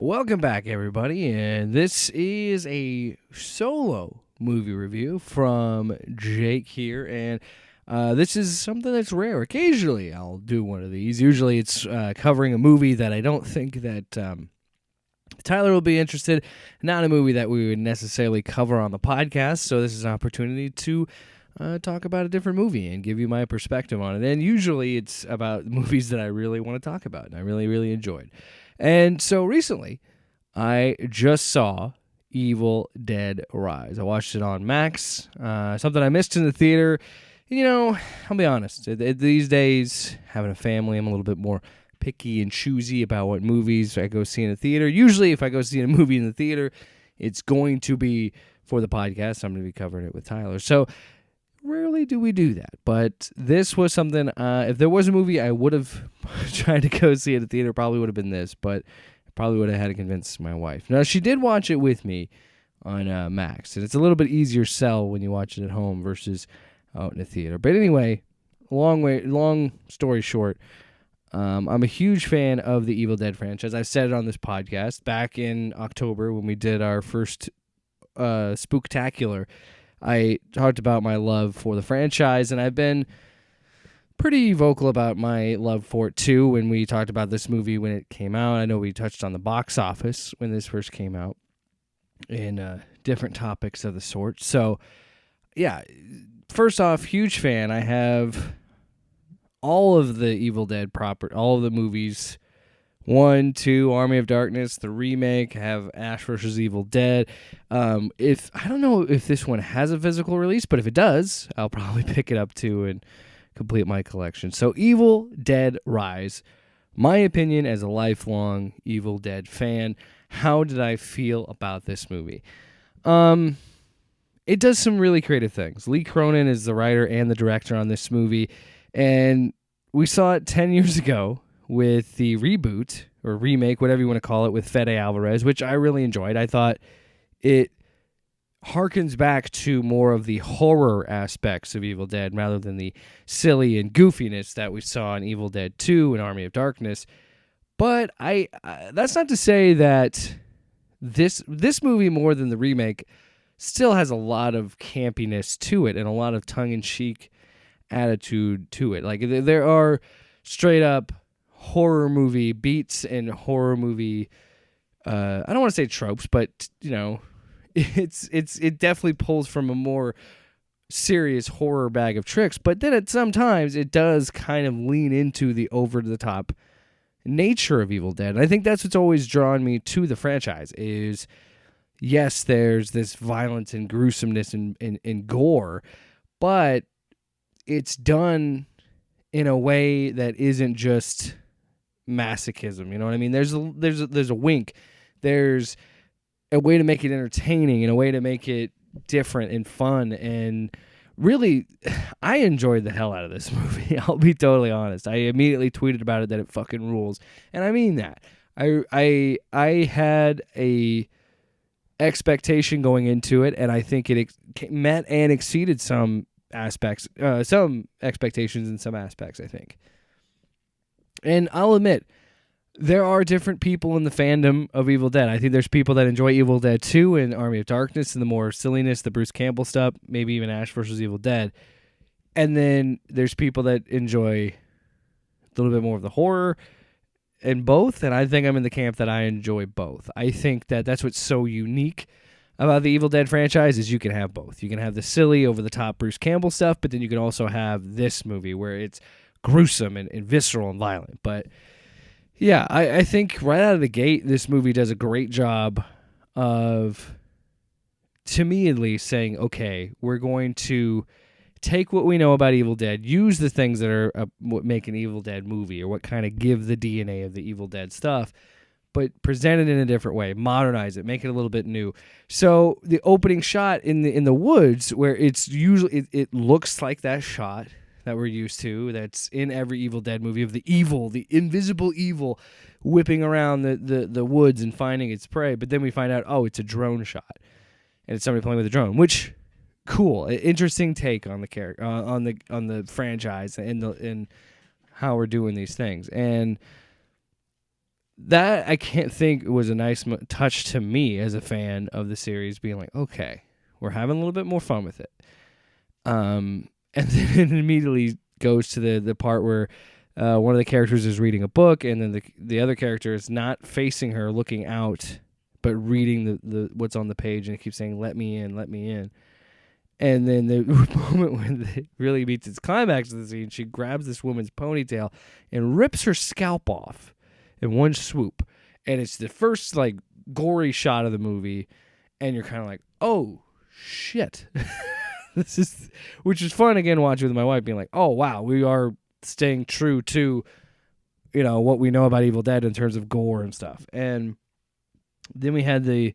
Welcome back, everybody, and this is a solo movie review from Jake here, and this is something that's rare. Occasionally, I'll do one of these. Usually, it's covering a movie that I don't think that Tyler will be interested, not a movie that we would necessarily cover on the podcast, so this is an opportunity to talk about a different movie and give you my perspective on it. And usually, it's about movies that I really want to talk about, and I really, really enjoyed. And so recently, I just saw Evil Dead Rise. I watched it on Max, something I missed in the theater. You know, I'll be honest, these days, having a family, I'm a little bit more picky and choosy about what movies I go see in the theater. Usually, if I go see a movie in the theater, it's going to be for the podcast. I'm going to be covering it with Tyler. So rarely do we do that, but this was something, if there was a movie I would have tried to go see at the theater, probably would have been this, but I probably would have had to convince my wife. Now, she did watch it with me on Max, and it's a little bit easier sell when you watch it at home versus out in the theater. But anyway, long story short, I'm a huge fan of the Evil Dead franchise. I've said it on this podcast back in October when we did our first Spooktacular. I talked about my love for the franchise, and I've been pretty vocal about my love for it too when we talked about this movie when it came out. I know we touched on the box office when this first came out and different topics of the sort. So, yeah, first off, huge fan. I have all of the Evil Dead all of the movies. 1, 2, Army of Darkness, the remake, have Ash vs. Evil Dead. I don't know if this one has a physical release, but if it does, I'll probably pick it up too and complete my collection. So Evil Dead Rise, my opinion as a lifelong Evil Dead fan, how did I feel about this movie? It does some really creative things. Lee Cronin is the writer and the director on this movie, and we saw it 10 years ago with the reboot or remake, whatever you want to call it, with Fede Alvarez, which I really enjoyed. I thought it harkens back to more of the horror aspects of Evil Dead rather than the silly and goofiness that we saw in Evil Dead 2 and Army of Darkness. But that's not to say that this movie, more than the remake, still has a lot of campiness to it and a lot of tongue-in-cheek attitude to it. Like, there are straight up horror movie beats and horror movie I don't want to say tropes, but you know, it definitely pulls from a more serious horror bag of tricks, but then at sometimes it does kind of lean into the over the top nature of Evil Dead. And I think that's what's always drawn me to the franchise is, yes, there's this violence and gruesomeness and gore, but it's done in a way that isn't just masochism, you know what I mean? There's a wink. There's a way to make it entertaining and a way to make it different and fun. And really, I enjoyed the hell out of this movie. I'll be totally honest. I immediately tweeted about it that it fucking rules, and I mean that. I had a expectation going into it, and I think it met and exceeded some expectations in some aspects, I think. And I'll admit, there are different people in the fandom of Evil Dead. I think there's people that enjoy Evil Dead 2 and Army of Darkness and the more silliness, the Bruce Campbell stuff, maybe even Ash vs. Evil Dead. And then there's people that enjoy a little bit more of the horror and both, and I think I'm in the camp that I enjoy both. I think that that's what's so unique about the Evil Dead franchise is you can have both. You can have the silly, over-the-top Bruce Campbell stuff, but then you can also have this movie where it's gruesome and visceral and violent. But yeah, I think right out of the gate, this movie does a great job of, to me at least, saying, okay, we're going to take what we know about Evil Dead, use the things that are what make an Evil Dead movie or what kind of give the DNA of the Evil Dead stuff, but present it in a different way, modernize it, make it a little bit new. So the opening shot in the woods, where it's usually it looks like that shot that we're used to, that's in every Evil Dead movie, of the invisible evil whipping around the woods and finding its prey. But then we find out, oh, it's a drone shot, and it's somebody playing with a drone, which cool, interesting take on the character, on the franchise and how we're doing these things. And that I can't think was a nice touch to me as a fan of the series, being like, okay, we're having a little bit more fun with it. And then it immediately goes to the part where one of the characters is reading a book, and then the other character is not facing her, looking out, but reading the what's on the page, and it keeps saying, "Let me in, let me in." And then the moment when it really meets its climax of the scene, she grabs this woman's ponytail and rips her scalp off in one swoop. And it's the first like gory shot of the movie, and you're kind of like, "Oh shit." Which is fun again watching with my wife, being like, "Oh wow, we are staying true to, what we know about Evil Dead in terms of gore and stuff." And then we had the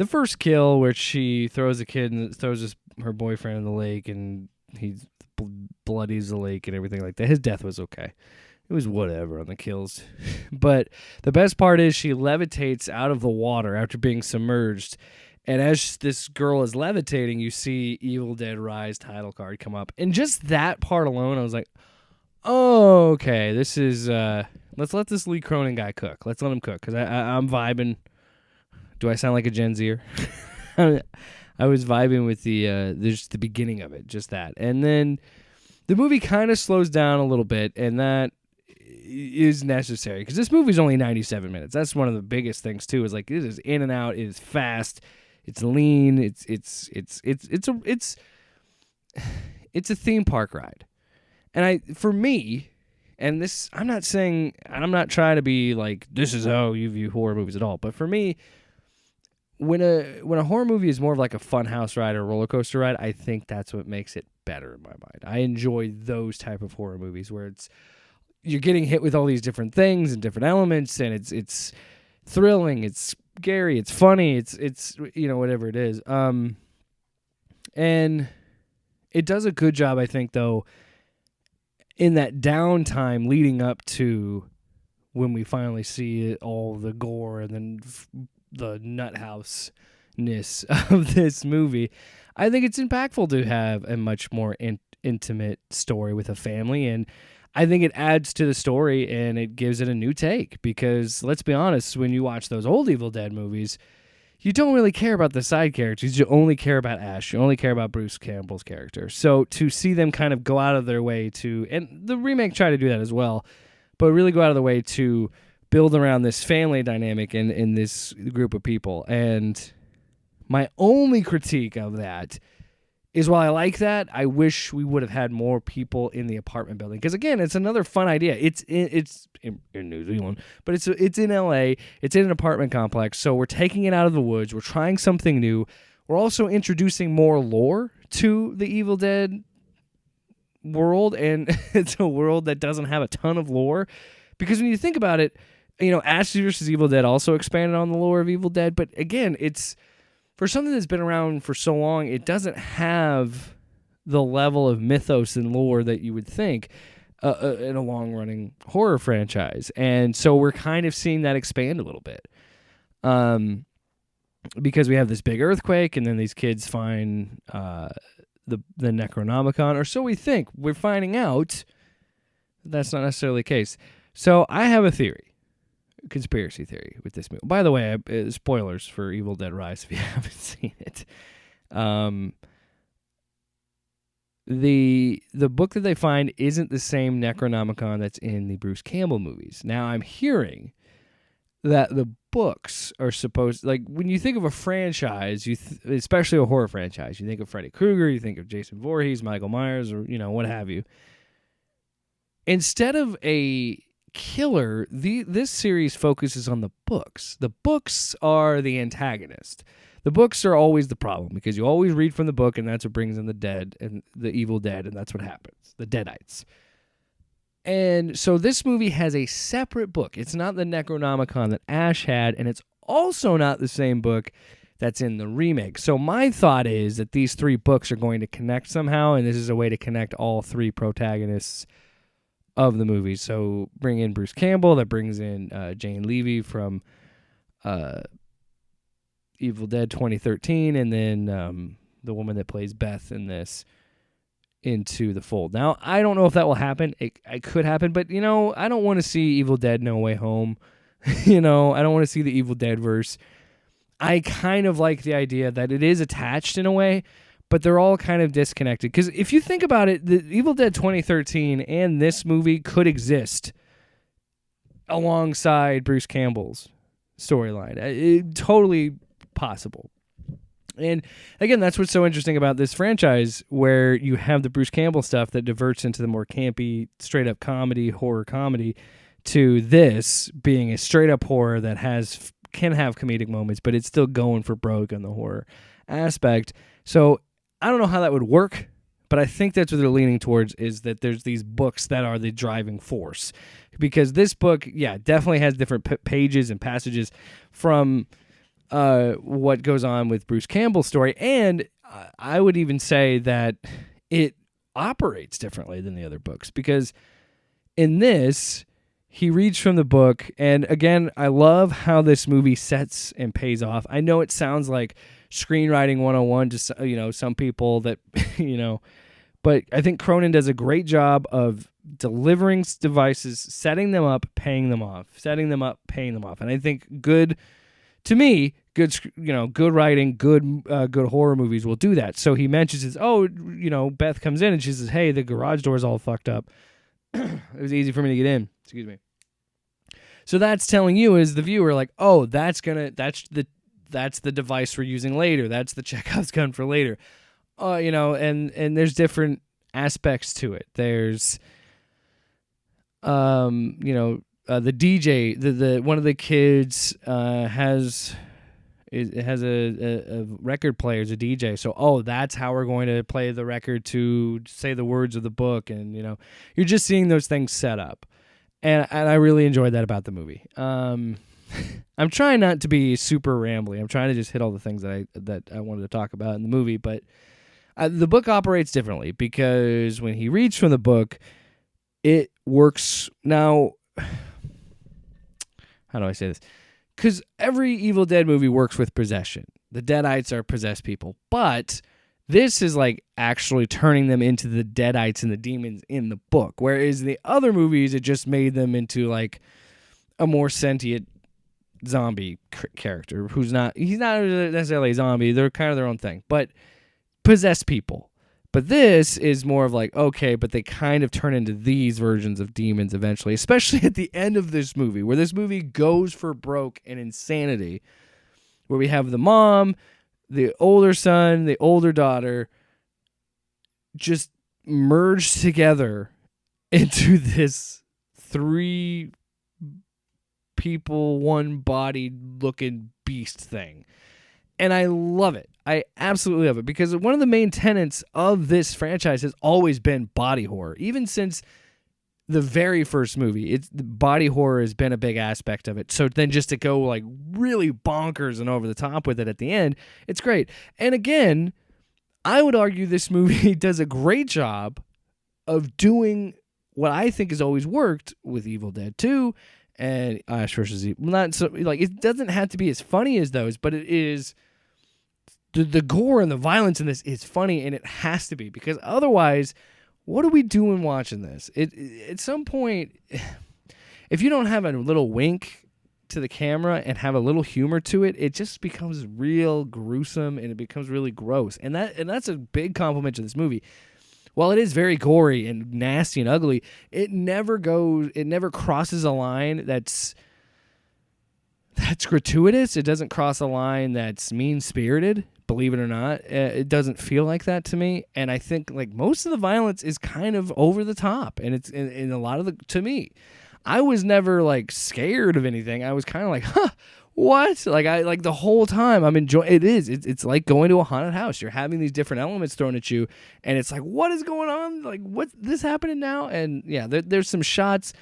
first kill where she throws a kid and throws her boyfriend in the lake, and he bloodies the lake and everything like that. His death was okay. It was whatever on the kills. But the best part is she levitates out of the water after being submerged. And as this girl is levitating, you see Evil Dead Rise title card come up. And just that part alone, I was like, oh, okay, this is, let's let this Lee Cronin guy cook. Let's let him cook, because I'm vibing. Do I sound like a Gen Zer? I was vibing with just the beginning of it, just that. And then the movie kind of slows down a little bit, and that is necessary, because this movie's only 97 minutes. That's one of the biggest things, too, is like, it is in and out, it is fast. It's lean. It's a theme park ride, and for me, and this, I'm not trying to be like this is how you view horror movies at all. But for me, when a horror movie is more of like a fun house ride or a roller coaster ride, I think that's what makes it better in my mind. I enjoy those type of horror movies where you're getting hit with all these different things and different elements, and it's thrilling, it's scary, it's funny, it's whatever it is. And it does a good job, I think, though, in that downtime leading up to when we finally see all the gore and then the nuthouse-ness of this movie. I think it's impactful to have a much more intimate story with a family, and I think it adds to the story and it gives it a new take, because let's be honest, when you watch those old Evil Dead movies, you don't really care about the side characters. You only care about Ash. You only care about Bruce Campbell's character. So to see them kind of go out of their way to, and the remake tried to do that as well, but really go out of the way to build around this family dynamic in this group of people. And my only critique of that is, while I like that, I wish we would have had more people in the apartment building. Because again, it's another fun idea. It's in New Zealand, but it's in LA. It's in an apartment complex. So we're taking it out of the woods. We're trying something new. We're also introducing more lore to the Evil Dead world, and it's a world that doesn't have a ton of lore. Because when you think about it, Ash vs. Evil Dead also expanded on the lore of Evil Dead. But again, it's for something that's been around for so long, it doesn't have the level of mythos and lore that you would think in a long-running horror franchise. And so we're kind of seeing that expand a little bit. Because we have this big earthquake, and then these kids find the Necronomicon, or so we think. We're finding out that's not necessarily the case. So I have a theory. Conspiracy theory with this movie. By the way, spoilers for Evil Dead Rise if you haven't seen it. The book that they find isn't the same Necronomicon that's in the Bruce Campbell movies. Now, I'm hearing that the books are supposed, like, when you think of a franchise, especially a horror franchise, you think of Freddy Krueger, you think of Jason Voorhees, Michael Myers, or what have you. Instead of a killer, this series focuses on the books. The books are the antagonist. The books are always the problem, because you always read from the book, and that's what brings in the dead and the evil dead, and that's what happens, the Deadites. And so this movie has a separate book. It's not the Necronomicon that Ash had, and it's also not the same book that's in the remake. So my thought is that these three books are going to connect somehow, and this is a way to connect all three protagonists of the movie. So bring in Bruce Campbell, that brings in Jane Levy from Evil Dead 2013, and then the woman that plays Beth in this into the fold. Now, I don't know if that will happen. It could happen, but I don't want to see Evil Dead No Way Home I don't want to see the Evil Dead verse. I kind of like the idea that it is attached in a way, but they're all kind of disconnected. Because if you think about it, the Evil Dead 2013 and this movie could exist alongside Bruce Campbell's storyline. Totally possible. And again, that's what's so interesting about this franchise, where you have the Bruce Campbell stuff that diverts into the more campy, straight-up comedy, horror comedy, to this being a straight-up horror that can have comedic moments, but it's still going for broke on the horror aspect. So I don't know how that would work, but I think that's what they're leaning towards, is that there's these books that are the driving force. Because this book, definitely has different pages and passages from what goes on with Bruce Campbell's story. And I would even say that it operates differently than the other books, because in this, he reads from the book. And again, I love how this movie sets and pays off. I know it sounds like screenwriting 101 to some people that, but I think Cronin does a great job of delivering devices, setting them up, paying them off, setting them up, paying them off. And I think good writing, good horror movies will do that. So he mentions Beth comes in and she says, "Hey, the garage door's all fucked up. It was easy for me to get in." Excuse me. So that's telling you, as the viewer, like, oh, that's the device we're using later. That's the Chekhov's gun for later. And there's different aspects to it. There's the DJ, the one of the kids has a record player, as a DJ. So, that's how we're going to play the record to say the words of the book. And, you're just seeing those things set up. And I really enjoyed that about the movie. I'm trying not to be super rambly. I'm trying to just hit all the things that I wanted to talk about in the movie. But the book operates differently, because when he reads from the book, it works. Now, how do I say this? Because every Evil Dead movie works with possession. The Deadites are possessed people. But this is like actually turning them into the Deadites and the demons in the book. Whereas the other movies, it just made them into like a more sentient zombie character he's not necessarily a zombie. They're kind of their own thing. But possessed people. But this is more of like, okay, but they kind of turn into these versions of demons eventually, especially at the end of this movie, where this movie goes for broke and insanity, where we have the mom, the older son, the older daughter, just merged together into this 3 people, one body looking beast thing. And I love it. I absolutely love it, because one of the main tenets of this franchise has always been body horror. Even since the very first movie, the body horror has been a big aspect of it. So then just to go like really bonkers and over the top with it at the end, it's great. And again, I would argue this movie does a great job of doing what I think has always worked with Evil Dead 2 and Ash vs. Evil. Not so, like, it doesn't have to be as funny as those, but it is. The gore and the violence in this is funny, and it has to be, because otherwise, what are we doing watching this? At some point, if you don't have a little wink to the camera and have a little humor to it, it just becomes real gruesome, and it becomes really gross. And that's a big compliment to this movie. While it is very gory and nasty and ugly, it never crosses a line that's gratuitous. It doesn't cross a line that's mean-spirited. Believe it or not, it doesn't feel like that to me. And I think like most of the violence is kind of over the top, and it's in a lot of to me, I was never like scared of anything. I was kind of like, huh, what? Like the whole time I'm enjoying. It's like going to a haunted house. You're having these different elements thrown at you, and it's like, what is going on? Like, what's this happening now? And yeah, there's some shots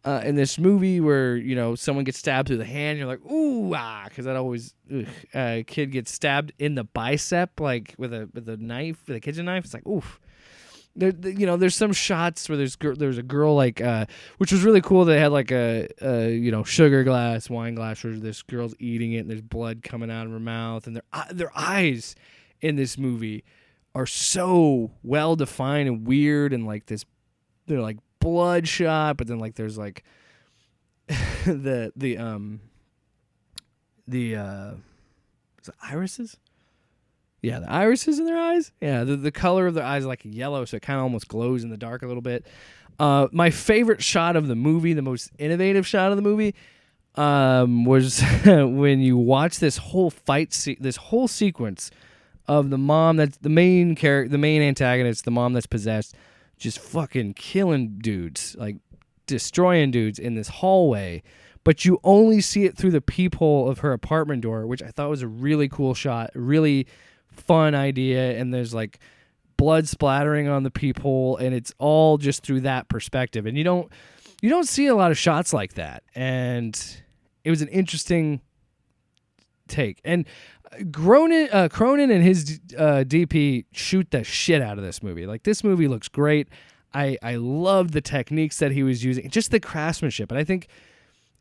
in this movie where someone gets stabbed through the hand, you're like, ooh, because that always a kid gets stabbed in the bicep, like with a knife, with a kitchen knife. It's like, oof. There's some shots where there's a girl like which was really cool. They had like a sugar glass, wine glass, where this girl's eating it and there's blood coming out of her mouth, and their eyes in this movie are so well defined and weird, and like this, they're like bloodshot, but then like there's like the is it irises? Yeah, the irises in their eyes. Yeah, the color of their eyes is like yellow, so it kind of almost glows in the dark a little bit. My favorite shot of the movie, the most innovative shot of the movie, was when you watch this whole this whole sequence of the mom that's the main character, the main antagonist, the mom that's possessed, just fucking killing dudes, like destroying dudes in this hallway. But you only see it through the peephole of her apartment door, which I thought was a really cool shot, really fun idea. And there's like blood splattering on the peephole, and it's all just through that perspective. And you don't see a lot of shots like that. And it was an interesting take. And Cronin and his DP shoot the shit out of this movie. Like, this movie looks great. I loved the techniques that he was using, just the craftsmanship. And I think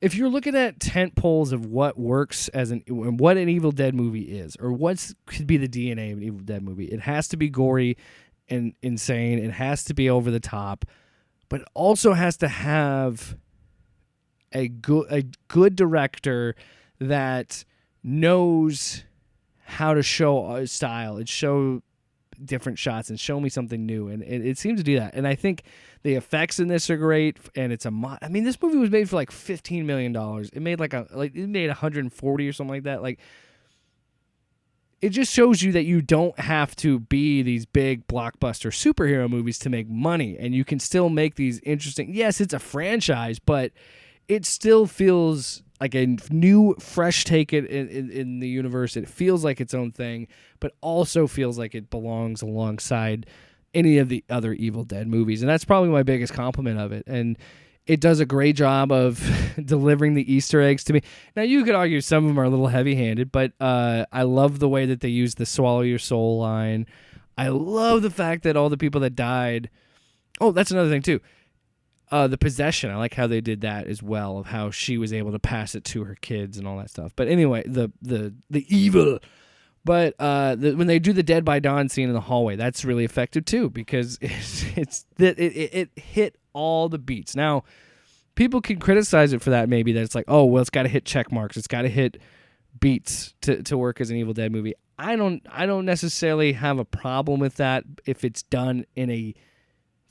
if you're looking at tent poles of what works as what an Evil Dead movie is, or what could be the DNA of an Evil Dead movie, it has to be gory and insane. It has to be over the top, but it also has to have a good director that knows how to show style and show different shots and show me something new, and it seems to do that. And I think the effects in this are great, and it's I mean, this movie was made for like $15 million. It made it made 140 or something like that. Like, it just shows you that you don't have to be these big blockbuster superhero movies to make money, and you can still make these interesting. Yes, it's a franchise, but it still feels like a new, fresh take in the universe. It feels like its own thing, but also feels like it belongs alongside any of the other Evil Dead movies. And that's probably my biggest compliment of it. And it does a great job of delivering the Easter eggs to me. Now, you could argue some of them are a little heavy-handed, but I love the way that they use the swallow your soul line. I love the fact that all the people that died... Oh, that's another thing, too. The possession, I like how they did that as well, of how she was able to pass it to her kids and all that stuff. But anyway, the evil. But when they do the Dead by Dawn scene in the hallway, that's really effective too, because it hit all the beats. Now, people can criticize it for that, maybe, that it's like, oh, well, it's got to hit check marks, it's got to hit beats to work as an Evil Dead movie. I don't necessarily have a problem with that if it's done in a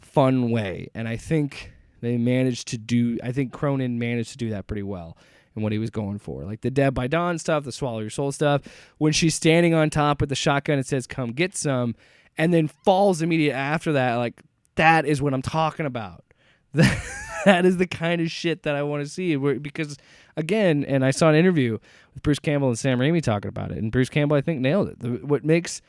fun way, and I think Cronin managed to do that pretty well in what he was going for. Like the Dead by Dawn stuff, the Swallow Your Soul stuff, when she's standing on top with the shotgun and says, come get some, and then falls immediately after that, like, that is what I'm talking about. That is the kind of shit that I want to see. Because, again, and I saw an interview with Bruce Campbell and Sam Raimi talking about it, and Bruce Campbell, I think, nailed it. What makes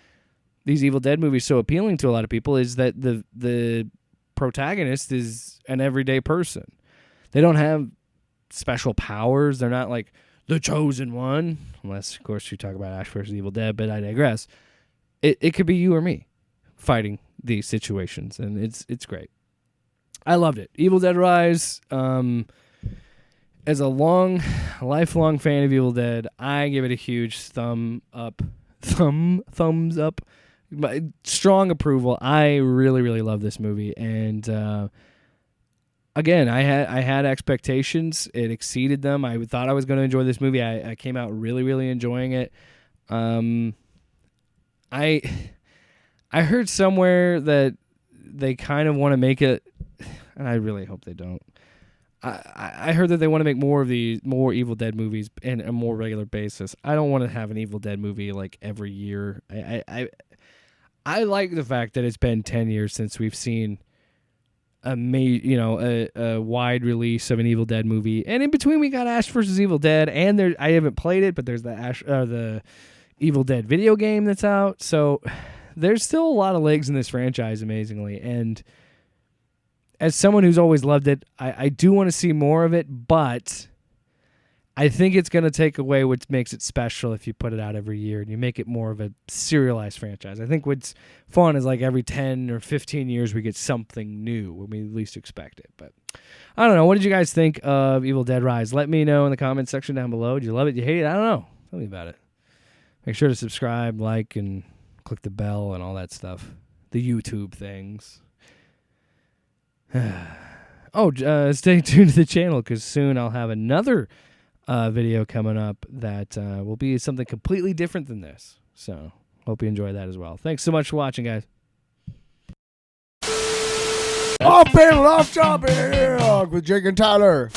these Evil Dead movies so appealing to a lot of people is that the protagonist is an everyday person. They don't have special powers. They're not like the chosen one, unless, of course, you talk about Ash vs. Evil Dead, but I digress. It could be you or me fighting these situations, and it's great. I loved it. Evil Dead Rise, as a lifelong fan of Evil Dead, I give it a huge thumbs up. Strong approval. I really, really love this movie, and again, I had expectations. It exceeded them. I thought I was going to enjoy this movie. I came out really, really enjoying it. I heard somewhere that they kind of want to make it, and I really hope they don't. I heard that they want to make more Evil Dead movies in a more regular basis. I don't want to have an Evil Dead movie like every year. I like the fact that it's been 10 years since we've seen a wide release of an Evil Dead movie, and in between we got Ash vs. Evil Dead, and I haven't played it, but there's the Evil Dead video game that's out. So there's still a lot of legs in this franchise, amazingly. And as someone who's always loved it, I do want to see more of it, but I think it's going to take away what makes it special if you put it out every year and you make it more of a serialized franchise. I think what's fun is like every 10 or 15 years we get something new when we least expect it. But I don't know. What did you guys think of Evil Dead Rise? Let me know in the comments section down below. Did you love it? Did you hate it? I don't know. Tell me about it. Make sure to subscribe, like, and click the bell and all that stuff. The YouTube things. All Stay tuned to the channel because soon I'll have another video coming up that will be something completely different than this. So hope you enjoy that as well. Thanks so much for watching, guys. Off panel, off topic with Jake and Tyler.